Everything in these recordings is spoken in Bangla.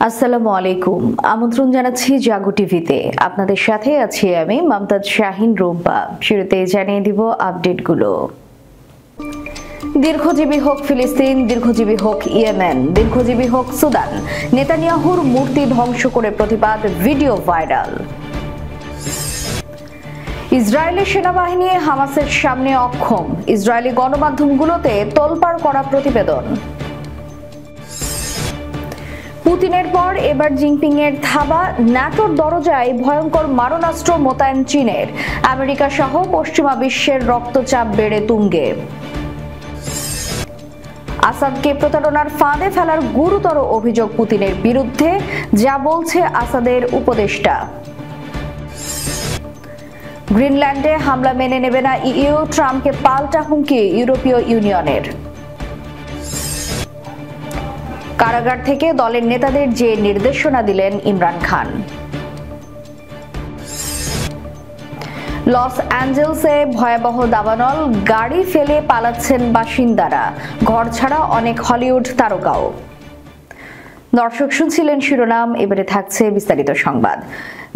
আসসালামু আলাইকুম। আমন্ত্রণ জানাচ্ছি জাগো টিভিতে। আপনাদের সাথে আছি আমি মমতাজ শাহিন রুম্পা। শুরুতে জানিয়ে দিব আপডেটগুলো। দীর্ঘজীবী হোক ফিলিস্তিন, দীর্ঘজীবী হোক ইয়েমেন, দীর্ঘজীবী হোক সুদান। নেতানিয়াহুর মূর্তি ধ্বংস করে প্রতিবাদ, ভিডিও ভাইরাল। ইসরায়েলি সেনাবাহিনী হামাসের সামনে অক্ষম, ইসরায়েলি গণমাধ্যমগুলোতে তোলপাড় করা প্রতিবেদন। পুতিনের পর এবার জিনপিং এর থাবা, ন্যাটোর দরজায় ভয়ঙ্কর মারণাস্ত্র মোতায়েন চীনের, আমেরিকা সহ পশ্চিমা বিশ্বের রক্তচাপ বেড়ে তুঙ্গে। আসাদকে প্রতারণার ফাঁদে ফেলার গুরুতর অভিযোগ পুতিনের বিরুদ্ধে, যা বলছে আসাদের উপদেষ্টা। গ্রিনল্যান্ডে হামলা মেনে নেবে না ইইউ, ট্রাম্পকে পাল্টা হুমকি ইউরোপীয় ইউনিয়নের। কারাগার থেকে দলের নেতাদের যে নির্দেশনা দিলেন ইমরান খান। লস অ্যাঞ্জেলসে ভয়াবহ দাবানল, গাড়ি ফেলে পালাচ্ছেন বাসিন্দারা, ঘর ছাড়া অনেক হলিউড তারকাও। দর্শক শুনছিলেন শিরোনাম, এবারে থাকছে বিস্তারিত সংবাদ।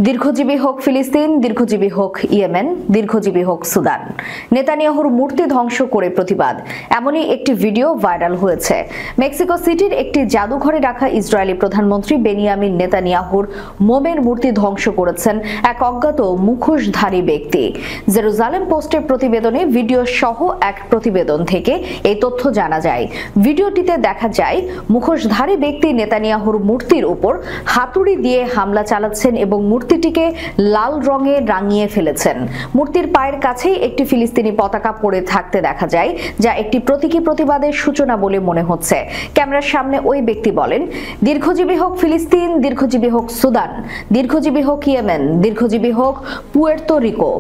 দীর্ঘজীবী হোক ফিলিস্তিন, দীর্ঘজীবী হোক ইয়েমেন, দীর্ঘজীবী হোক সুদান। নেতানিয়াহুর মূর্তি ধ্বংস করে প্রতিবাদ, এমনই একটি ভিডিও ভাইরাল হয়েছে। মেক্সিকো সিটির একটি জাদুঘরে রাখা ইসরায়েলি প্রধানমন্ত্রী বেনিয়ামিন নেতানিয়াহুর মোমের মূর্তি ধ্বংস করেছেন এক অজ্ঞাত মুখোশধারী ব্যক্তি। জেরুজালেম পোস্টের প্রতিবেদনে ভিডিও সহ এক প্রতিবেদন থেকে এই তথ্য জানা যায়। ভিডিওটিতে দেখা যায় মুখোশধারী ব্যক্তি নেতানিয়াহুর মূর্তির উপর হাতুড়ি দিয়ে হামলা চালাচ্ছেন এবং মূর্তিটিকে লাল রঙে রাঙিয়ে ফেলেছেন। মূর্তির পায়ের কাছেই একটি ফিলিস্তিনি পতাকা পড়ে থাকতে দেখা যায়, যা একটি প্রতীকী প্রতিবাদের সূচনা বলে মনে হচ্ছে। ক্যামেরার সামনে ওই ব্যক্তি বলেন, দীর্ঘজীবী হোক ফিলিস্তিন, দীর্ঘজীবী হোক সুদান, দীর্ঘজীবী হোক ইয়েমেন, দীর্ঘজীবী হোক পুয়ের্তো রিকো।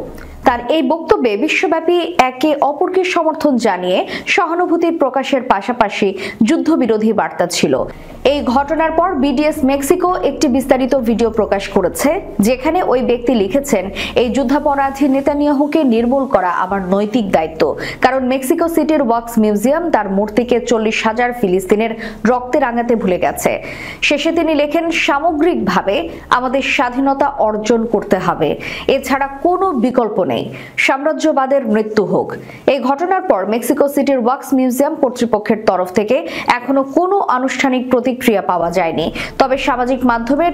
তার এই বক্তব্যে বিশ্বব্যাপী একে অপরকে সমর্থন জানিয়ে সহানুভূতি প্রকাশের পাশাপাশি যুদ্ধবিরোধী বার্তা ছিল। এই ঘটনার পর বিডিএস মেক্সিকো একটি বিস্তারিত ভিডিও প্রকাশ করেছে, যেখানে ওই ব্যক্তি লিখেছেন, এই যুদ্ধাপরাধী নেতানিয়াহুকে নির্মূল করা আমার নৈতিক দায়িত্ব, কারণ মেক্সিকো সিটির ওয়াক্স মিউজিয়াম তার মূর্তিকে 40,000 ফিলিস্তিনের রক্তে রাঙাতে ভুলে গেছে। শেষে তিনি লেখেন, সামগ্রিকভাবে আমাদের স্বাধীনতা অর্জন করতে হবে, এছাড়া কোনো বিকল্প নেই। সাম্রাজ্যবাদের মৃত্যু হোক। এই ঘটনার পর মেক্সিকো সিটির ওয়াক্স মিউজিয়াম কর্তৃপক্ষের তরফ থেকে এখনো কোনো আনুষ্ঠানিক প্রতিক্রিয়া পাওয়া যায়নি। তবে সামাজিক মাধ্যমের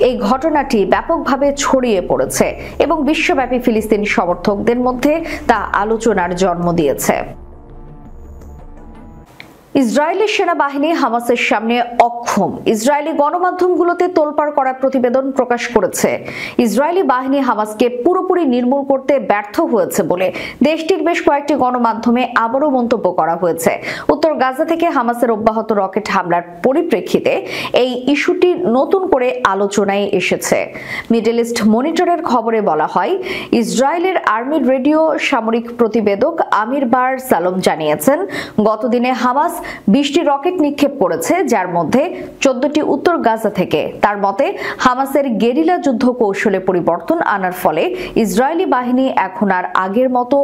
এই ঘটনাটি ব্যাপকভাবে ছড়িয়ে পড়েছে এবং বিশ্বব্যাপী ফিলিস্তিনি সমর্থকদের মধ্যে তা আলোচনার জন্ম দিয়েছে। ইসরায়েলি সেনাবাহিনী হামাসের সামনে অক্ষম, ইসরায়েলি গণমাধ্যমগুলোতে তোলপাড় করা প্রতিবেদন প্রকাশ করেছে। ইসরায়েলি বাহিনী হামাসকে পুরোপুরি নির্মূল করতে ব্যর্থ হয়েছে বলে দেশটির বেশ কয়েকটি গণমাধ্যমে আবারও মন্তব্য করা হয়েছে। উত্তর গাজা থেকে হামাসের অব্যাহত রকেট হামলার পরিপ্রেক্ষিতে এই ইস্যুটি নতুন করে আলোচনায় এসেছে। মিডল ইস্ট মনিটরের খবরে বলা হয়, ইসরায়েলের আর্মির রেডিও সামরিক প্রতিবেদক আমির বার সালম জানিয়েছেন, গতদিনে হামাস 20টি রকেট নিক্ষেপ করেছে, যার মধ্যে 14টি উত্তর গাজা থেকে। তার মতে, হামাসের গেরিলা যুদ্ধ কৌশলে পরিবর্তন আনার ফলে ইসরায়েলি বাহিনী এখন আর আগের মতো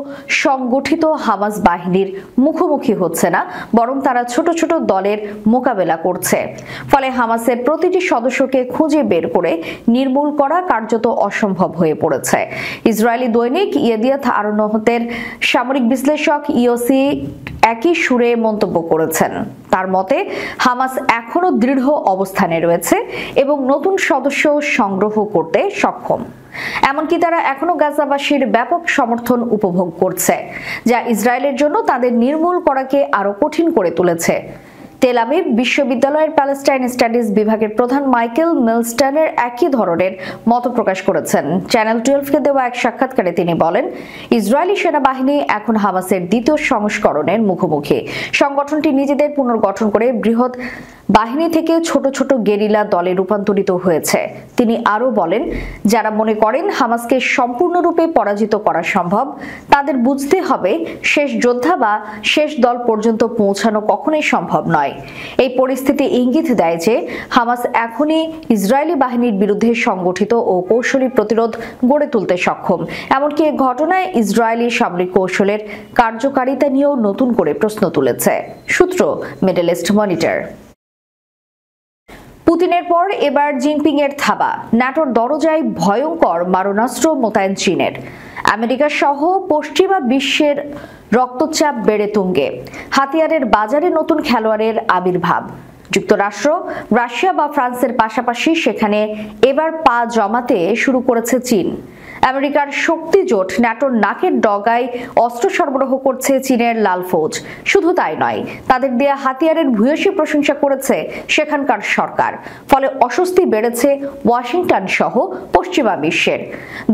সংগঠিত হামাস বাহিনীর মুখোমুখি হচ্ছে না, বরং তারা ছোট ছোট দলের মোকাবেলা করছে। ফলে হামাসের প্রতিটি সদস্যকে খুঁজে বের করে নির্মূল করা কার্যত অসম্ভব হয়ে পড়েছে। ইসরায়েলি দৈনিক ইয়েদিয়াত আরোনোহতের সামরিক বিশ্লেষক ইওসি একই সুরে মন্তব্য করেছেন। তার মতে, হামাস এখনো দৃঢ় অবস্থানে রয়েছে এবং নতুন সদস্য সংগ্রহ করতে সক্ষম। এমনকি তারা এখনো গাজাবাসীর ব্যাপক সমর্থন উপভোগ করছে, যা ইসরায়েলের জন্য তাদের নির্মূল করাকে আরো কঠিন করে তুলেছে। তেল আবিব বিশ্ববিদ্যালয়ের প্যালেস্টাইন স্টাডিজ বিভাগের প্রধান মাইকেল মিলস্টানের একই ধরনের মত প্রকাশ করেছেন। চ্যানেল 12কে দেওয়া এক সাক্ষাৎকারে তিনি বলেন, ইসরায়েলি সেনাবাহিনী এখন হামাসের দ্বিতীয় সংস্করণের মুখোমুখি। সংগঠনটি নিজেদের পুনর্গঠন করে বৃহৎ বাহিনী থেকে ছোট ছোট গেরিলা দলে রূপান্তরিত হয়েছে। তিনি আরো বলেন, যারা মনে করেন হামাসকে সম্পূর্ণরূপে পরাজিত করা সম্ভব, তাদের বুঝতে হবে শেষ যোদ্ধা বা শেষ দল পর্যন্ত পৌঁছানো কখনোই সম্ভব নয়। এই পরিস্থিতি ইঙ্গিত দেয় যে হামাস এখনই ইসরায়েলি বাহিনীর বিরুদ্ধে সংগঠিত ও কৌশলী প্রতিরোধ গড়ে তুলতে সক্ষম। এমনকি এই ঘটনায় ইসরায়েলি সামরিক কৌশলের কার্যকারিতা নিয়েও নতুন করে প্রশ্ন তুলেছে। সূত্র মিডল ইস্ট মনিটর। পুতিনের পর এবার জিনপিং এর থাবা, ন্যাটোর দরজায় ভয়ঙ্কর মারণাস্ত্র মোতায়েন চীনের। আমেরিকা সহ পশ্চিমা বিশ্বের রক্তচাপ বেড়ে তুঙ্গে, হাতিয়ারের বাজারে নতুন খেলোয়াড়ের আবির্ভাব। যুক্তরাষ্ট্র, রাশিয়া বা ফ্রান্সের পাশাপাশি সেখানে এবার পা জমাতে শুরু করেছে চীন। আমেরিকার শক্তি জোট ন্যাটোর নাকের ডগায় অস্ত্র সরবরাহ করছে চীনের লাল ফৌজ। শুধু তাই নয়, তাদের দেয়া হাতিয়ারের ভূয়সী প্রশংসা করেছে সেখানকার সরকার। ফলে অস্বস্তি বেড়েছে ওয়াশিংটন সহ পশ্চিমা বিশ্বের।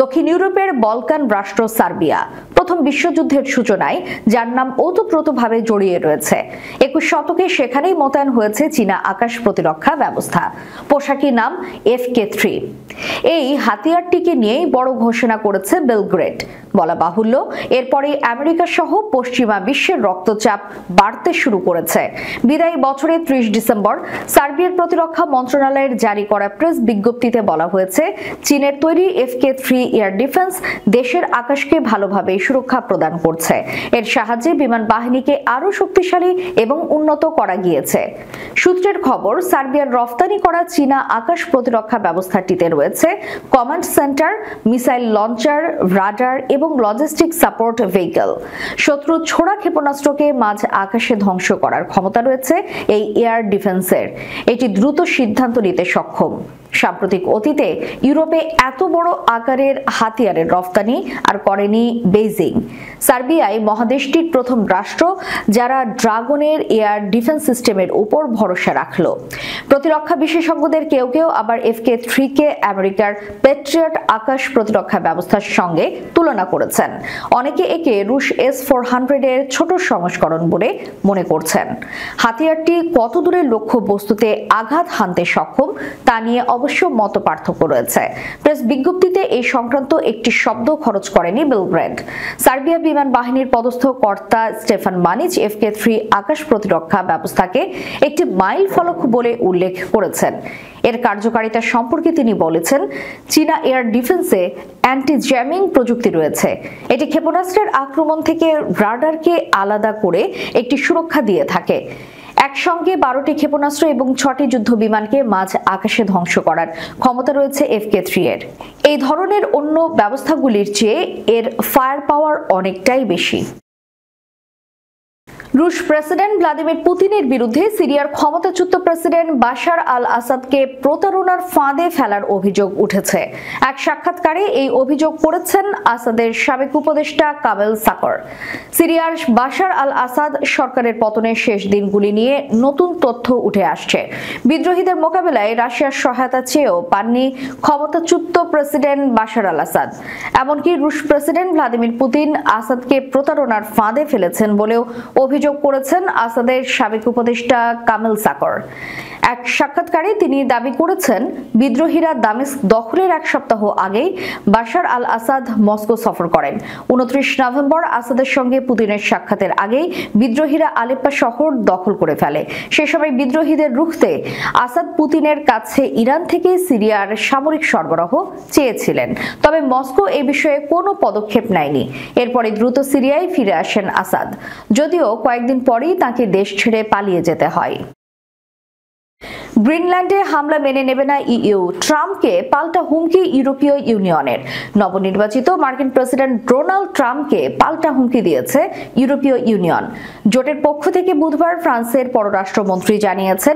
দক্ষিণ ইউরোপের বলকান রাষ্ট্র সার্বিয়া প্রথম বিশ্বযুদ্ধের সূচনায়, যার নাম ওতপ্রোতভাবে জড়িয়ে রয়েছে। 21 শতকে সেখানেই মোতায়েন হয়েছে চীনা আকাশ প্রতিরক্ষা ব্যবস্থা, পোশাকি নাম FK3। এই হাতিয়ারটিকে নিয়েই বড় ঘোষণা করেছে বেলগ্রেড। বলা বাহুল্য, এরপরে আমেরিকা সহ পশ্চিমা বিশ্বের রক্তচাপ বাড়তে শুরু করেছে। বিদায়ী বছরের 30 ডিসেম্বর সার্বিয়ার প্রতিরক্ষা মন্ত্রণালয়ের জারি করা প্রেস বিজ্ঞপ্তিতে বলা হয়েছে, চীনের তৈরি FK3 এয়ার ডিফেন্স দেশের আকাশকে ভালোভাবে সুরক্ষা প্রদান করছে। এর সাহায্যে বিমান বাহিনীকে আরো শক্তিশালী এবং উন্নত করা গিয়েছে। সূত্রের খবর, সার্বিয়ার রফতানি করা চীনা আকাশ প্রতিরক্ষা ব্যবস্থাটিতে রয়েছে command centre, missile launcher, radar এবং লজিস্টিক সাপোর্ট ভেহিকল। শত্রু ছোড়া ক্ষেপণাস্ত্রকে মাঝ আকাশে ধ্বংস করার ক্ষমতা রয়েছে এই এয়ার ডিফেন্সের। এটি দ্রুত সিদ্ধান্ত নিতে সক্ষম। সাম্প্রতিক অতীতে ইউরোপে এত বড় আকারের হাতিয়ারের রফতানি আর করেনি বেইজিং। সার্বিয়ায় মহাদেশটির প্রথম রাষ্ট্র যারা ড্রাগনের এয়ার ডিফেন্স সিস্টেমের উপর ভরসা রাখল। প্রতিরক্ষা বিশেষজ্ঞদের কেউ কেউ আবার FK3 কে আমেরিকার প্যাট্রিয়ট আকাশ প্রতিরক্ষা ব্যবস্থার সঙ্গে তুলনা করেছেন। অনেকে একে রুশ S-400 এর ছোট সংস্করণ বলে মনে করছেন। হাতিয়ারটি কত দূরে লক্ষ্য বস্তুতে আঘাত হানতে সক্ষম তা নিয়ে অবশ্য মত পার্থক্য রয়েছে। প্রেস বিজ্ঞপ্তিতে এই সংক্রান্ত একটি শব্দ খরচ করেনি বেলগ্রেড। সার্বিয়া বিমান বাহিনীর পদস্থ কর্তা স্টেফান মানিচ FK3 আকাশ প্রতিরক্ষা ব্যবস্থাকে একটি মাইল ফলক বলে উল্লেখ করেছেন। এর কার্যকারিতা সম্পর্কে তিনি বলেছেন, চীনা এয়ার ডিফেন্সে অ্যান্টি জ্যামিং প্রযুক্তি রয়েছে। এটি ক্ষেপণাস্ত্রের আক্রমণ থেকে রাডারকে আলাদা করে একটি সুরক্ষা দিয়ে থাকে। একসঙ্গে 12টি ক্ষেপণাস্ত্র এবং 6টি যুদ্ধ বিমানকে মাঝ আকাশে ধ্বংস করার ক্ষমতা রয়েছে FK3 এর। এই ধরনের অন্য ব্যবস্থাগুলির চেয়ে এর ফায়ার পাওয়ার অনেকটাই বেশি। রুশ প্রেসিডেন্ট ভ্লাদিমির পুতিনের বিরুদ্ধে সিরিয়ার ক্ষমতাচ্যুত প্রেসিডেন্ট বাশার আল আসাদকে প্রতারণার ফাঁদে ফেলার অভিযোগ উঠেছে। এক সাক্ষাৎকারে এই অভিযোগ করেছেন আসাদের সাবেক উপদেষ্টা কামেল সাকর। সিরিয়ার বাশার আল আসাদ সরকারের পতনের শেষ দিনগুলি নিয়ে নতুন তথ্য উঠে আসছে। বিদ্রোহীদের মোকাবেলায় রাশিয়ার সহায়তা চেয়েও পাননি ক্ষমতাচ্যুত প্রেসিডেন্ট বাশার আল আসাদ। এমনকি রুশ প্রেসিডেন্ট ভ্লাদিমির পুতিন আসাদকে প্রতারণার ফাঁদে ফেলেছেন বলেও অভিযোগ করেছেন আসাদের সাবেক উপদেষ্টা কামেল সাকর। এক সাক্ষাৎকারে তিনি দাবি করেছেন, বিদ্রোহীরা দামেস্ক দখলের এক সপ্তাহ আগেই বাশার আল আসাদ মস্কো সফর করেন। 29 নভেম্বর আসাদের সঙ্গে পুতিনের সাক্ষাতের আগেই বিদ্রোহীরা আলেপ্পো শহর দখল করে ফেলে। সে সময় বিদ্রোহীদের রুখতে আসাদ পুতিনের কাছে ইরান থেকে সিরিয়ার সামরিক সরবরাহ চেয়েছিলেন, তবে মস্কো এ বিষয়ে কোনো পদক্ষেপ নেয়নি। এরপরে দ্রুত সিরিয়ায় ফিরে আসেন আসাদ, যদিও কয়েকদিন পরেই তাকে দেশ ছেড়ে পালিয়ে যেতে হয়। গ্রিনল্যান্ডে হামলা মেনে নেবে না EU, ট্রাম্পকে পাল্টা হুমকি ইউরোপীয় ইউনিয়নের। নবনির্বাচিত মার্কিন প্রেসিডেন্ট ডোনাল্ড ট্রাম্পকে পাল্টা হুমকি দিয়েছে ইউরোপীয় ইউনিয়ন। জোটের পক্ষ থেকে বুধবার ফ্রান্সের পররাষ্ট্রমন্ত্রী জানিয়েছেন,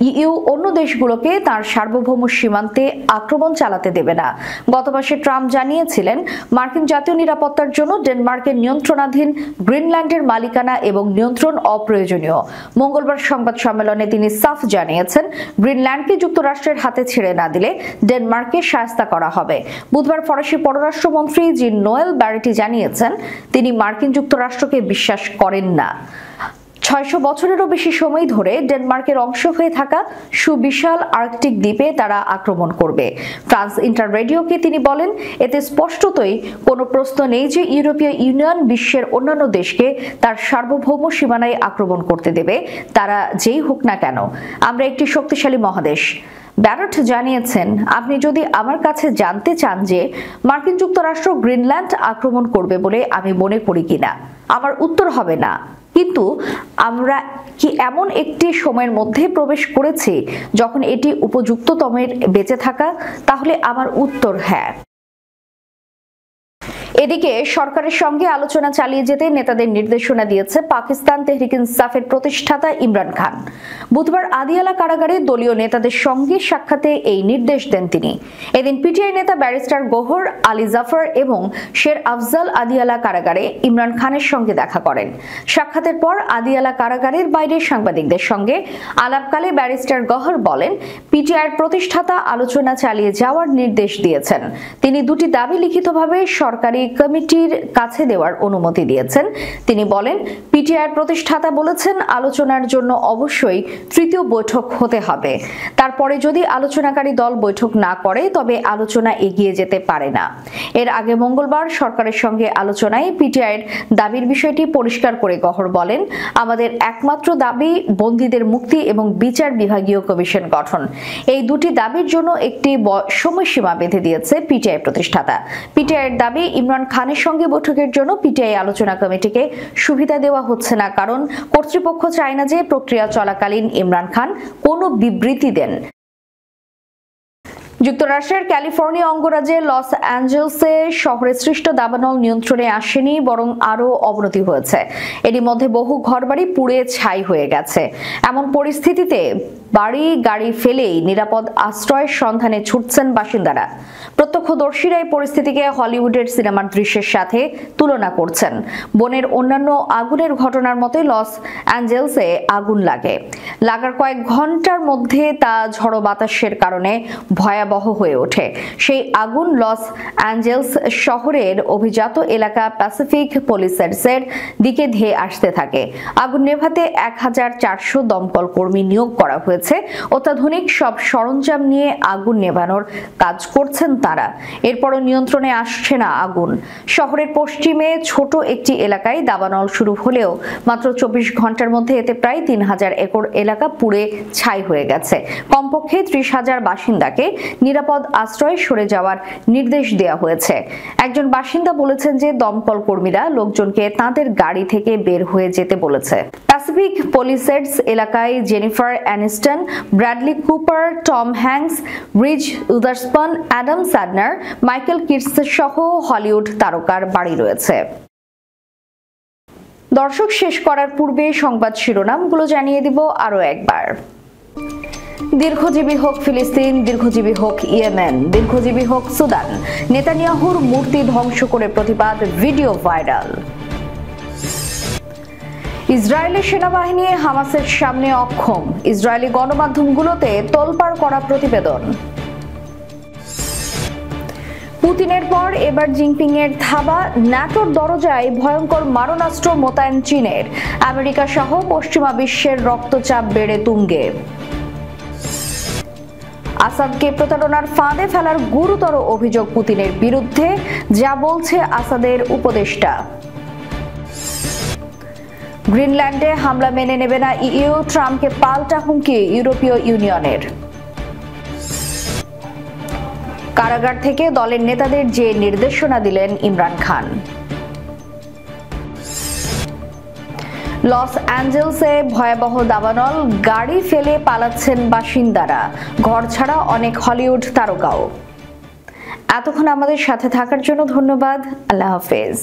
EU অন্য দেশগুলোকে তার সার্বভৌম সীমান্তে আক্রমণ চালাতে দেবে না। গত মাসে ট্রাম্প জানিয়েছিলেন, মার্কিন জাতীয় নিরাপত্তার জন্য ডেনমার্কের নিয়ন্ত্রণাধীন গ্রিনল্যান্ডের মালিকানা এবং নিয়ন্ত্রণ অপ্রয়োজনীয়। মঙ্গলবার সংবাদ সম্মেলনে তিনি সাফ জানিয়েছেন, গ্রিনল্যান্ডকে যুক্তরাষ্ট্রের হাতে ছেড়ে না দিলে ডেনমার্ককে শায়েস্তা করা হবে। বুধবার ফরাসি পররাষ্ট্রমন্ত্রী জিন নোয়েল ব্যারেটি জানিয়েছেন, তিনি মার্কিন যুক্তরাষ্ট্রকে বিশ্বাস করেন না। 600 বছরেরও বেশি সময় ধরে ডেনমার্কের অংশ হয়ে থাকা সুবিশাল আর্কটিক দ্বীপে তারা আক্রমণ করবে। ফ্রান্স ইন্টার রেডিওকে তিনি বলেন, এতে স্পষ্টতই কোনো প্রশ্ন নেই যে ইউরোপীয় ইউনিয়ন বিশ্বের অন্যান্য দেশকে তার সার্বভৌম সীমানায় আক্রমণ করতে দেবে, তারা যেই হোক না কেন। আমরা একটি শক্তিশালী মহাদেশ। ব্যারট জানিয়েছেন, আপনি যদি আমার কাছে জানতে চান যে মার্কিন যুক্তরাষ্ট্র গ্রিনল্যান্ড আক্রমণ করবে বলে আমি মনে করি কিনা, আমার উত্তর হবে না। কিন্তু আমরা কি এমন একটি সময়ের মধ্যে প্রবেশ করেছি যখন এটি উপযুক্ততমের বেঁচে থাকা? তাহলে আমার উত্তর হ্যাঁ। এদিকে সরকারের সঙ্গে আলোচনা চালিয়ে যেতে নেতাদের নির্দেশনা দিয়েছে পাকিস্তান তেহরিক ইনসাফের প্রতিষ্ঠাতা ইমরান খান। বুধবার আদিয়ালা কারাগারে দলীয় নেতাদের সঙ্গে সাক্ষাতে এই নির্দেশ দেন তিনি। এদিন পিটিআই নেতা ব্যারিস্টার গওহর আলী জাফর এবং শের আফজাল আদিয়ালা কারাগারে ইমরান খানের সঙ্গে দেখা করেন। সাক্ষাতের পর আদিয়ালা কারাগারের বাইরে সাংবাদিকদের সঙ্গে আলাপকালে ব্যারিস্টার গওহর বলেন, পিটিআইয়ের প্রতিষ্ঠাতা আলোচনা চালিয়ে যাওয়ার নির্দেশ দিয়েছেন। তিনি দুটি দাবি লিখিতভাবে সরকারি কমিটির কাছে দেওয়ার অনুমতি দিয়েছেন। তিনি বলেন, পিটিআইয়ের প্রতিষ্ঠাতা বলেছেন আলোচনার জন্য অবশ্যই তৃতীয় বৈঠক হতে হবে। তারপরে যদি আলোচনাকারী দল বৈঠক না করে তবে আলোচনা এগিয়ে যেতে পারে না। এর আগে মঙ্গলবার সরকারের সঙ্গে আলোচনায় পিটিআইয়ের দাবির বিষয়টি পরিষ্কার করে গওহর বলেন, আমাদের একমাত্র দাবি বন্দীদের মুক্তি এবং বিচার বিভাগীয় কমিশন গঠন। এই দুটি দাবির জন্য একটি সময়সীমা বেঁধে দিয়েছে পিটিআই প্রতিষ্ঠাতা। পিটিআইয়ের দাবি, ইমরান খানের সঙ্গে বৈঠকের জন্য পিটিআই আলোচনা কমিটিকে সুবিধা দেওয়া হচ্ছে না, কারণ কর্তৃপক্ষ চায় না যে প্রক্রিয়া চলাকালীন ইমরান খান কোনো বিবৃতি দেন। যুক্তরাষ্ট্রের ক্যালিফোর্নিয়া অঙ্গরাজ্যের লস অ্যাঞ্জেলসে শহরে সৃষ্ট দাবানল নিয়ন্ত্রণে আসেনি, বরং আরও অবনতি হয়েছে। এরই মধ্যে বহু ঘরবাড়ি পুড়ে ছাই হয়ে গেছে। এমন পরিস্থিতিতে বাড়ি গাড়ি ফেলেই নিরাপদ আশ্রয়ের সন্ধানে ছুটছেন বাসিন্দারা। প্রত্যক্ষদর্শীরা এই পরিস্থিতিকে হলিউডের সিনেমার দৃশ্যের সাথে তুলনা করছেন। বনের অন্যান্য আগুনের ঘটনার মতোই লস অ্যাঞ্জেলসে আগুন লাগার কয়েক ঘন্টার মধ্যে তা ঝড়ো বাতাসের কারণে ভয়াবহ হয়ে ওঠে। সেই আগুন লস অ্যাঞ্জেলস শহরের অভিজাত এলাকা প্যাসিফিক প্যালিসেডসের দিকে ধেয়ে আসতে থাকে। আগুন নেভাতে 1400 দমকল কর্মী নিয়োগ করা হয়েছে। অত্যাধুনিক সব সরঞ্জাম নিয়ে আগুন নেভানোর কাজ করছেন তারা। এরপরও নিয়ন্ত্রণে আসছে না আগুন। শহরের পশ্চিমে ছোট একটি এলাকায় দাবানল শুরু হলেও মাত্র 24 ঘন্টার মধ্যে এতে প্রায় 3000 একর এলাকা পুড়ে ছাই হয়ে গেছে। কমপক্ষে 30,000 বাসিন্দাকে নিরাপদ আশ্রয়ে সরে যাওয়ার নির্দেশ দেওয়া হয়েছে। একজন বাসিন্দা বলেছেন যে দমকল কর্মীরা লোকজনকে তাদের গাড়ি থেকে বের হয়ে যেতে বলেছে। প্যাসিফিক প্যালিসেডস এলাকায় Jennifer Aniston, Bradley Cooper, Tom Hanks, Reese Witherspoon, Adam Sandler, Michael Keaton সহ হলিউড তারকার বাড়ি রয়েছে। দর্শক, শেষ করার পূর্বে সংবাদ শিরোনামগুলো জানিয়ে দিব আরো একবার। দীর্ঘজীবী হোক ফিলিস্তিন, দীর্ঘজীবী হোক ইয়েমেন, দীর্ঘজীবী হোক সুদান। নেতানিয়াহুর মূর্তি ধ্বংস করে প্রতিবাদ, ভিডিও ভাইরাল। ইসরায়েলি সেনাবাহিনী হামাসের সামনে অক্ষম, ইসরায়েলি গণমাধ্যমগুলোতে তোলপাড় করা প্রতিবেদন। পুতিনের পর এবার জিনপিং এর থাবা, ন্যাটোর দরজায় ভয়ঙ্কর মারণাস্ত্র মোতায়েন চীনের, আমেরিকা সহ পশ্চিমা বিশ্বের রক্তচাপ বেড়ে তুঙ্গে। আসাদকে প্রতারণার ফাঁদে ফেলার গুরুতর অভিযোগ পুতিনের বিরুদ্ধে, যা বলছে আসাদের উপদেষ্টা। গ্রিনল্যান্ডে হামলা মেনে নেবে না ইইউ, ট্রাম্পকে পাল্টা হুমকি ইউরোপীয় ইউনিয়নের। কারাগার থেকে দলের নেতাদের যে নির্দেশনা দিলেন ইমরান খান। লস অ্যাঞ্জেলসে ভয়াবহ দাবানল, গাড়ি ফেলে পালাচ্ছেন বাসিন্দারা, ঘর ছাড়া অনেক হলিউড তারকাও। এতক্ষণ আমাদের সাথে থাকার জন্য ধন্যবাদ। আল্লাহ হাফেজ।